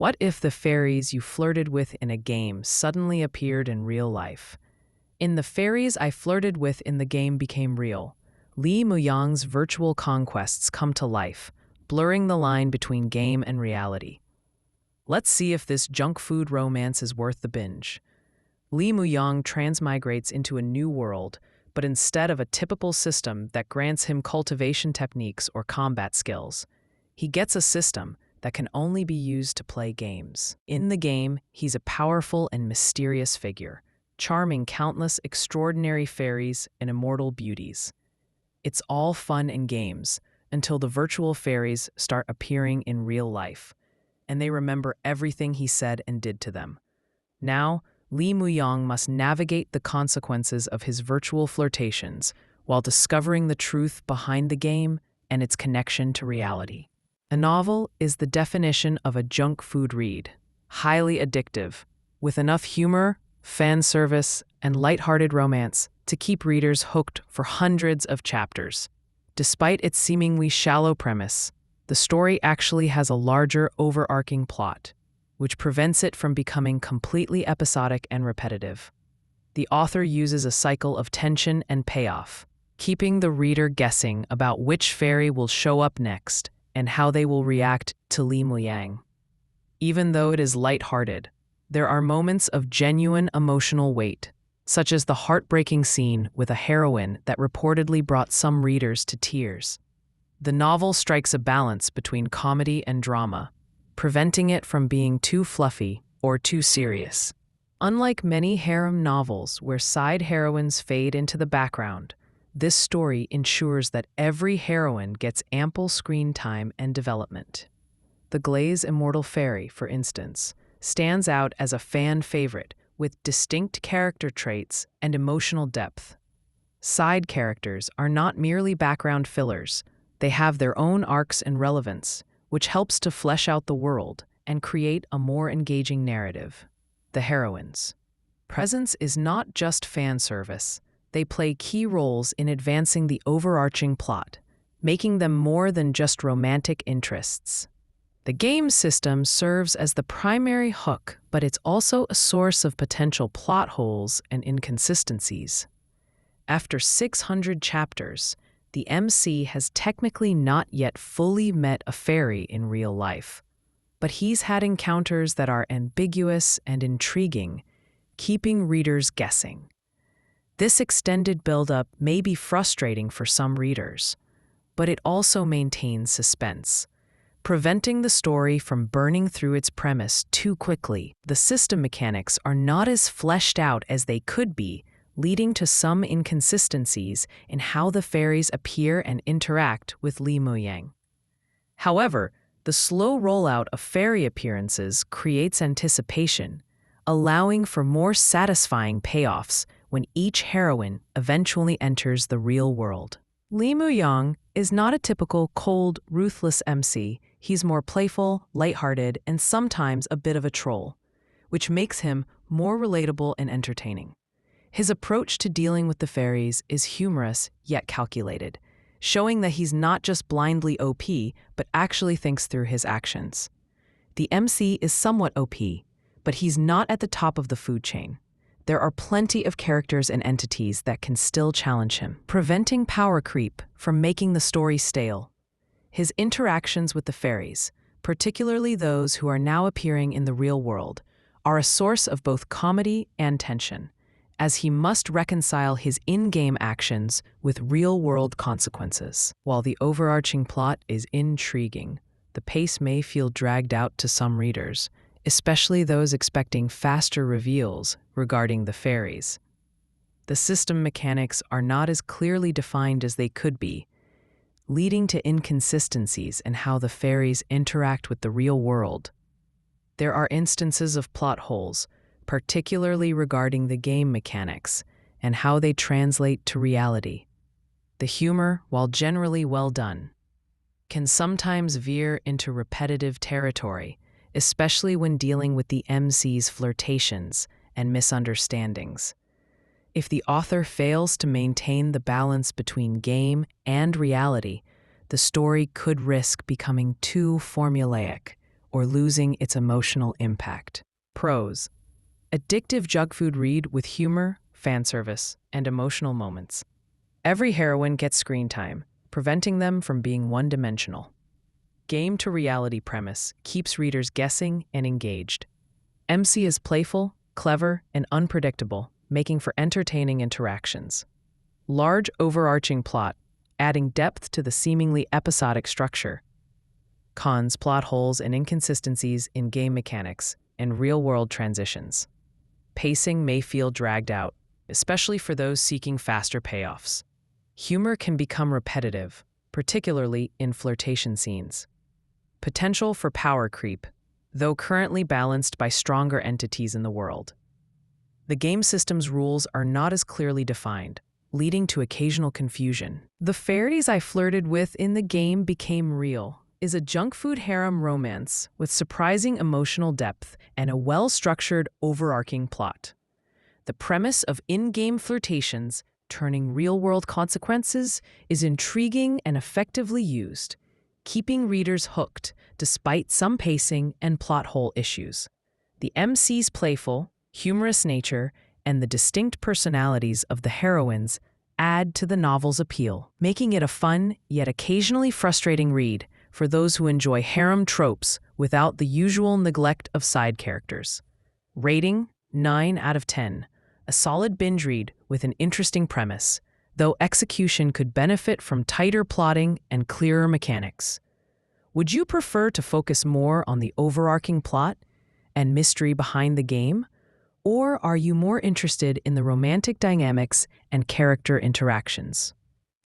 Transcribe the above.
What if the fairies you flirted with in a game suddenly appeared in real life? In The Fairies I Flirted With in the Game Became Real, Muyang's virtual conquests come to life, blurring the line between game and reality. Let's see if this junk food romance is worth the binge. Muyang transmigrates into a new world, but instead of a typical system that grants him cultivation techniques or combat skills, he gets a system that can only be used to play games. In the game, he's a powerful and mysterious figure, charming countless extraordinary fairies and immortal beauties. It's all fun and games until the virtual fairies start appearing in real life, and they remember everything he said and did to them. Now, Muyang must navigate the consequences of his virtual flirtations while discovering the truth behind the game and its connection to reality. A novel is the definition of a junk food read, highly addictive, with enough humor, fan service, and lighthearted romance to keep readers hooked for hundreds of chapters. Despite its seemingly shallow premise, the story actually has a larger overarching plot, which prevents it from becoming completely episodic and repetitive. The author uses a cycle of tension and payoff, keeping the reader guessing about which fairy will show up next and how they will react to Muyang. Even though it is lighthearted, there are moments of genuine emotional weight, such as the heartbreaking scene with a heroine that reportedly brought some readers to tears. The novel strikes a balance between comedy and drama, preventing it from being too fluffy or too serious. Unlike many harem novels where side heroines fade into the background, this story ensures that every heroine gets ample screen time and development. The Glaze Immortal Fairy, for instance, stands out as a fan favorite with distinct character traits and emotional depth. Side characters are not merely background fillers, they have their own arcs and relevance, which helps to flesh out the world and create a more engaging narrative. The heroines' presence is not just fan service. They play key roles in advancing the overarching plot, making them more than just romantic interests. The game system serves as the primary hook, but it's also a source of potential plot holes and inconsistencies. After 600 chapters, the MC has technically not yet fully met a fairy in real life, but he's had encounters that are ambiguous and intriguing, keeping readers guessing. This extended build-up may be frustrating for some readers, but it also maintains suspense, preventing the story from burning through its premise too quickly. The system mechanics are not as fleshed out as they could be, leading to some inconsistencies in how the fairies appear and interact with Muyang. However, the slow rollout of fairy appearances creates anticipation, allowing for more satisfying payoffs when each heroine eventually enters the real world. Muyang is not a typical cold, ruthless MC. He's more playful, lighthearted, and sometimes a bit of a troll, which makes him more relatable and entertaining. His approach to dealing with the fairies is humorous yet calculated, showing that he's not just blindly OP, but actually thinks through his actions. The MC is somewhat OP, but he's not at the top of the food chain. There are plenty of characters and entities that can still challenge him, preventing power creep from making the story stale. His interactions with the fairies, particularly those who are now appearing in the real world, are a source of both comedy and tension, as he must reconcile his in-game actions with real-world consequences. While the overarching plot is intriguing, the pace may feel dragged out to some readers, especially those expecting faster reveals regarding the fairies. The system mechanics are not as clearly defined as they could be, leading to inconsistencies in how the fairies interact with the real world. There are instances of plot holes, particularly regarding the game mechanics and how they translate to reality. The humor, while generally well done, can sometimes veer into repetitive territory, especially when dealing with the MC's flirtations and misunderstandings. If the author fails to maintain the balance between game and reality, the story could risk becoming too formulaic or losing its emotional impact. Pros: addictive junk food read with humor, fan service, and emotional moments. Every heroine gets screen time, preventing them from being one-dimensional. Game to reality premise keeps readers guessing and engaged. MC is playful, clever, and unpredictable, making for entertaining interactions. Large overarching plot, adding depth to the seemingly episodic structure. Cons: plot holes and inconsistencies in game mechanics and real-world transitions. Pacing may feel dragged out, especially for those seeking faster payoffs. Humor can become repetitive, particularly in flirtation scenes. Potential for power creep, though currently balanced by stronger entities in the world. The game system's rules are not as clearly defined, leading to occasional confusion. The Fairies I Flirted With in the Game Became Real is a junk food harem romance with surprising emotional depth and a well-structured overarching plot. The premise of in-game flirtations turning real-world consequences is intriguing and effectively used, keeping readers hooked despite some pacing and plot hole issues. The MC's playful, humorous nature and the distinct personalities of the heroines add to the novel's appeal, making it a fun yet occasionally frustrating read for those who enjoy harem tropes without the usual neglect of side characters. Rating: 9 out of 10. A solid binge read with an interesting premise, though execution could benefit from tighter plotting and clearer mechanics. Would you prefer to focus more on the overarching plot and mystery behind the game, or are you more interested in the romantic dynamics and character interactions?